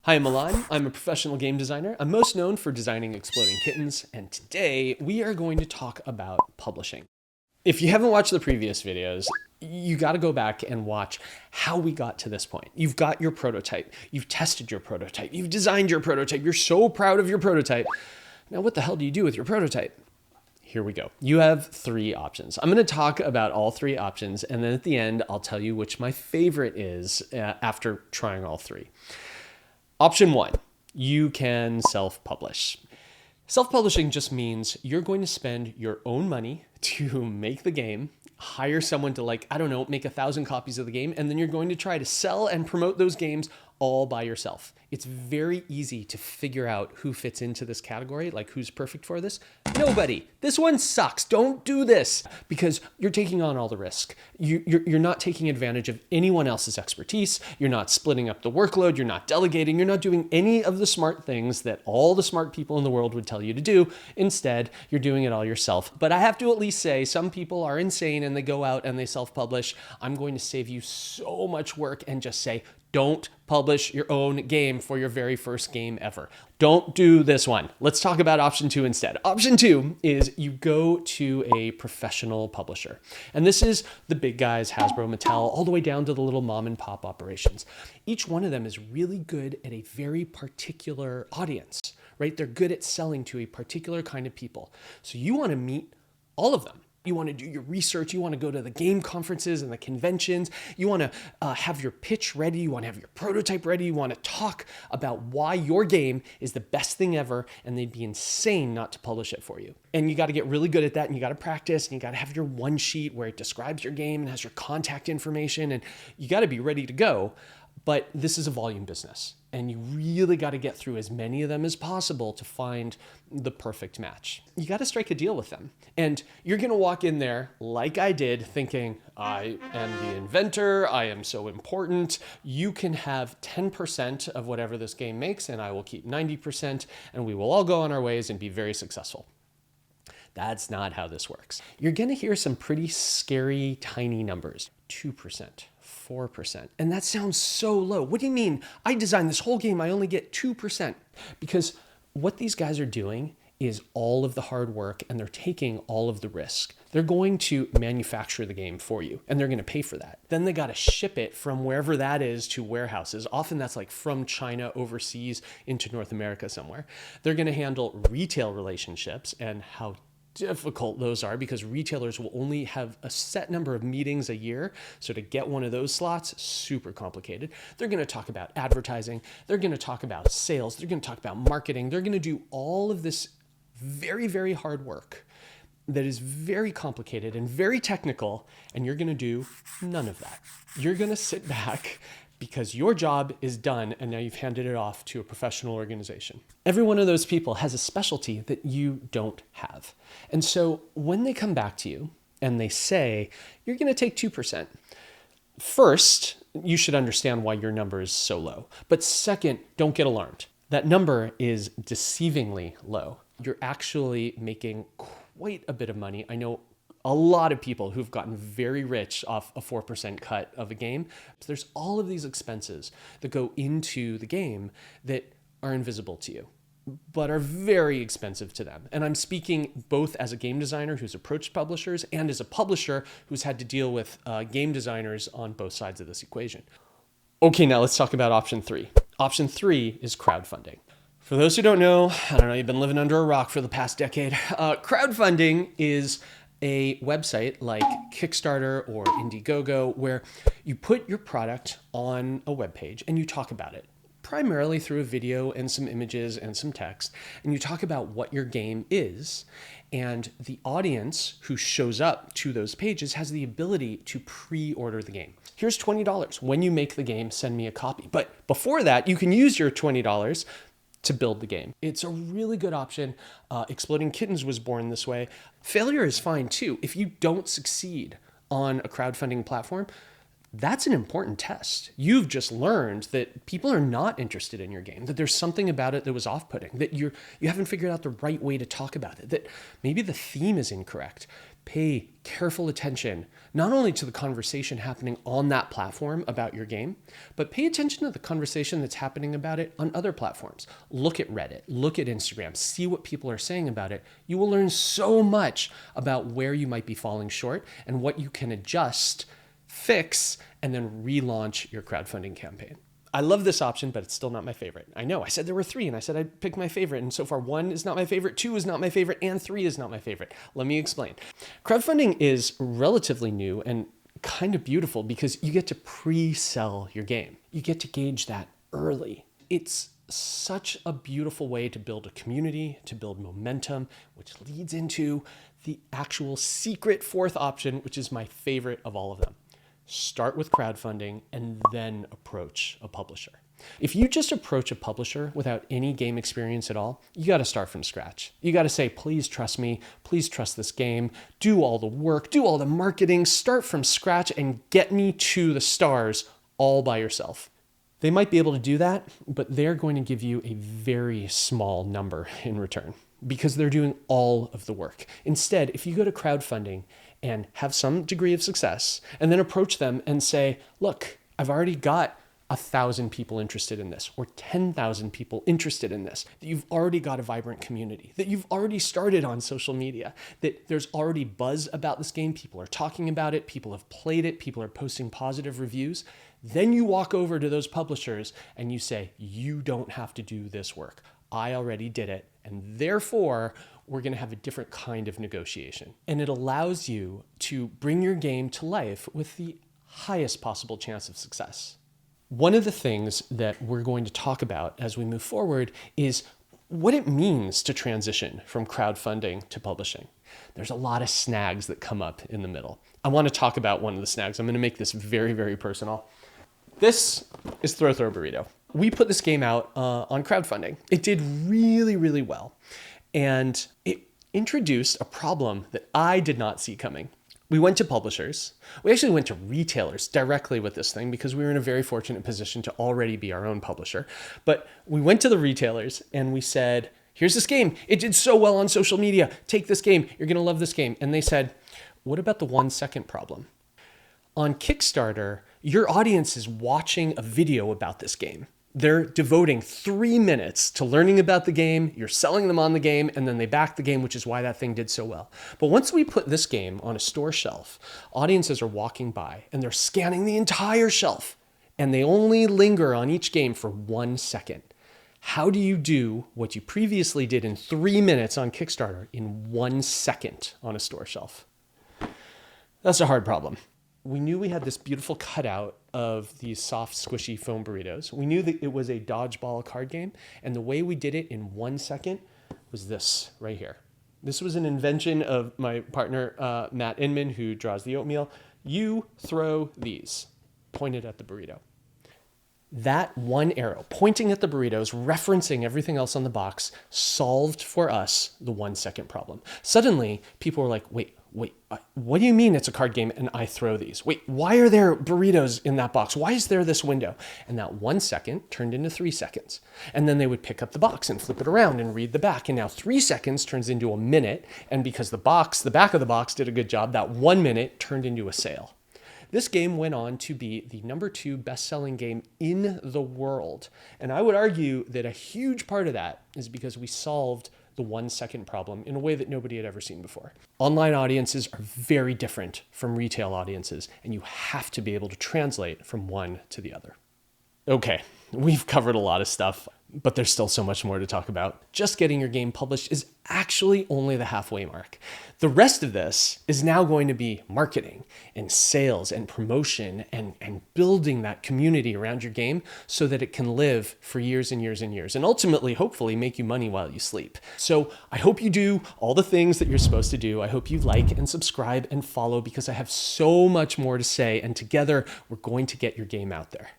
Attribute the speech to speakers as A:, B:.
A: Hi, I'm Milan. I'm a professional game designer. I'm most known for designing Exploding Kittens, and today we are going to talk about publishing. If you haven't watched the previous videos, you got to go back and watch how we got to this point. You've got your prototype, you've tested your prototype, you've designed your prototype, you're so proud of your prototype. Now, what the hell do you do with your prototype? Here we go. You have three options. I'm going to talk about all three options, and then at the end, I'll tell you which my favorite is after trying all three. Option one, you can self-publish. Self-publishing just means you're going to spend your own money to make the game, hire someone to make 1,000 copies of the game, and then you're going to try to sell and promote those games all by yourself. It's very easy to figure out who fits into this category, like who's perfect for this. Nobody. This one sucks. Don't do this because you're taking on all the risk. You're not taking advantage of anyone else's expertise. You're not splitting up the workload. You're not delegating. You're not doing any of the smart things that all the smart people in the world would tell you to do. Instead, you're doing it all yourself. But I have to at least say some people are insane and they go out and they self-publish. I'm going to save you so much work and just say, don't publish your own game for your very first game ever. Don't do this one. Let's talk about option two instead. Option two is you go to a professional publisher. And this is the big guys, Hasbro, Mattel, all the way down to the little mom and pop operations. Each one of them is really good at a very particular audience, right? They're good at selling to a particular kind of people. So you want to meet all of them. You want to do your research. You want to go to the game conferences and the conventions. You want to have your pitch ready. You want to have your prototype ready. You want to talk about why your game is the best thing ever, and they'd be insane not to publish it for you. And you got to get really good at that, and you got to practice, and you got to have your one sheet where it describes your game and has your contact information, and you got to be ready to go. But this is a volume business, and you really got to get through as many of them as possible to find the perfect match. You got to strike a deal with them. And you're going to walk in there like I did thinking, I am the inventor. I am so important. You can have 10% of whatever this game makes, and I will keep 90%, and we will all go on our ways and be very successful. That's not how this works. You're going to hear some pretty scary, tiny numbers. 2%. 4%. And that sounds so low. What do you mean? I designed this whole game, I only get 2%. Because what these guys are doing is all of the hard work, and they're taking all of the risk. They're going to manufacture the game for you, and they're going to pay for that. Then they got to ship it from wherever that is to warehouses. Often that's like from China overseas into North America somewhere. They're going to handle retail relationships and how difficult those are, because retailers will only have a set number of meetings a year. So to get one of those slots, super complicated. They're going to talk about advertising. They're going to talk about sales. They're going to talk about marketing. They're going to do all of this very, very hard work that is very complicated and very technical. And you're going to do none of that. You're going to sit back because your job is done, and now you've handed it off to a professional organization. Every one of those people has a specialty that you don't have. And so when they come back to you and they say, you're going to take 2%, first, you should understand why your number is so low. But second, don't get alarmed. That number is deceivingly low. You're actually making quite a bit of money. I know a lot of people who've gotten very rich off a 4% cut of a game. So there's all of these expenses that go into the game that are invisible to you, but are very expensive to them. And I'm speaking both as a game designer who's approached publishers and as a publisher who's had to deal with game designers on both sides of this equation. Okay, now let's talk about option three. Option three is crowdfunding. For those who don't know, you've been living under a rock for the past decade. Crowdfunding is a website like Kickstarter or Indiegogo where you put your product on a web page and you talk about it, primarily through a video and some images and some text, and you talk about what your game is, and the audience who shows up to those pages has the ability to pre-order the game. Here's $20. When you make the game, send me a copy. But before that, you can use your $20 to build the game. It's a really good option. Exploding Kittens was born this way. Failure is fine too. If you don't succeed on a crowdfunding platform, that's an important test. You've just learned that people are not interested in your game, that there's something about it that was off-putting, that you haven't figured out the right way to talk about it, that maybe the theme is incorrect. pay careful attention, not only to the conversation happening on that platform about your game, but pay attention to the conversation that's happening about it on other platforms. Look at Reddit, look at Instagram, see what people are saying about it. You will learn so much about where you might be falling short and what you can adjust, fix, and then relaunch your crowdfunding campaign. I love this option, but it's still not my favorite. I know, I said there were 3 and I said I'd pick my favorite, and so far 1 is not my favorite, 2 is not my favorite, and 3 is not my favorite. Let me explain. Crowdfunding is relatively new and kind of beautiful because you get to pre-sell your game. You get to gauge that early. It's such a beautiful way to build a community, to build momentum, which leads into the actual secret 4th option, which is my favorite of all of them. Start with crowdfunding and then approach a publisher. If you just approach a publisher without any game experience at all, you got to start from scratch. You got to say, please trust me, please trust this game, do all the work, do all the marketing, start from scratch and get me to the stars all by yourself. They might be able to do that, but they're going to give you a very small number in return because they're doing all of the work. Instead, if you go to crowdfunding and have some degree of success and then approach them and say, look, I've already got 1,000 people interested in this or 10,000 people interested in this, that you've already got a vibrant community, that you've already started on social media, that there's already buzz about this game, people are talking about it, people have played it, people are posting positive reviews. Then you walk over to those publishers and you say, you don't have to do this work. I already did it. And therefore, we're going to have a different kind of negotiation. And it allows you to bring your game to life with the highest possible chance of success. One of the things that we're going to talk about as we move forward is what it means to transition from crowdfunding to publishing. There's a lot of snags that come up in the middle. I want to talk about one of the snags. I'm going to make this very, very personal. This is Throw Burrito. We put this game out on crowdfunding. It did really, really well. And it introduced a problem that I did not see coming. We went to publishers. We actually went to retailers directly with this thing because we were in a very fortunate position to already be our own publisher. But we went to the retailers and we said, here's this game. It did so well on social media. Take this game. You're going to love this game. And they said, what about the 1-second problem? On Kickstarter, your audience is watching a video about this game. They're devoting 3 minutes to learning about the game, you're selling them on the game, and then they back the game, which is why that thing did so well. But once we put this game on a store shelf, audiences are walking by and they're scanning the entire shelf and they only linger on each game for 1 second. How do you do what you previously did in 3 minutes on Kickstarter in 1 second on a store shelf? That's a hard problem. We knew we had this beautiful cutout of these soft, squishy foam burritos. We knew that it was a dodgeball card game, and the way we did it in 1 second was this right here. This was an invention of my partner, Matt Inman, who draws the oatmeal. You throw these, pointed at the burrito. That one arrow pointing at the burritos, referencing everything else on the box, solved for us the 1 second problem. Suddenly, people were like, wait, what do you mean it's a card game and I throw these? Wait, why are there burritos in that box? Why is there this window? And that 1 second turned into 3 seconds. And then they would pick up the box and flip it around and read the back. And now 3 seconds turns into a minute. And because the back of the box did a good job, that 1 minute turned into a sale. This game went on to be the #2 best-selling game in the world. And I would argue that a huge part of that is because we solved the 1 second problem in a way that nobody had ever seen before. Online audiences are very different from retail audiences, and you have to be able to translate from one to the other. Okay, we've covered a lot of stuff, but there's still so much more to talk about. Just getting your game published is actually only the halfway mark. The rest of this is now going to be marketing and sales and promotion and building that community around your game so that it can live for years and years and years and ultimately, hopefully, make you money while you sleep. So I hope you do all the things that you're supposed to do. I hope you like and subscribe and follow because I have so much more to say, and together we're going to get your game out there.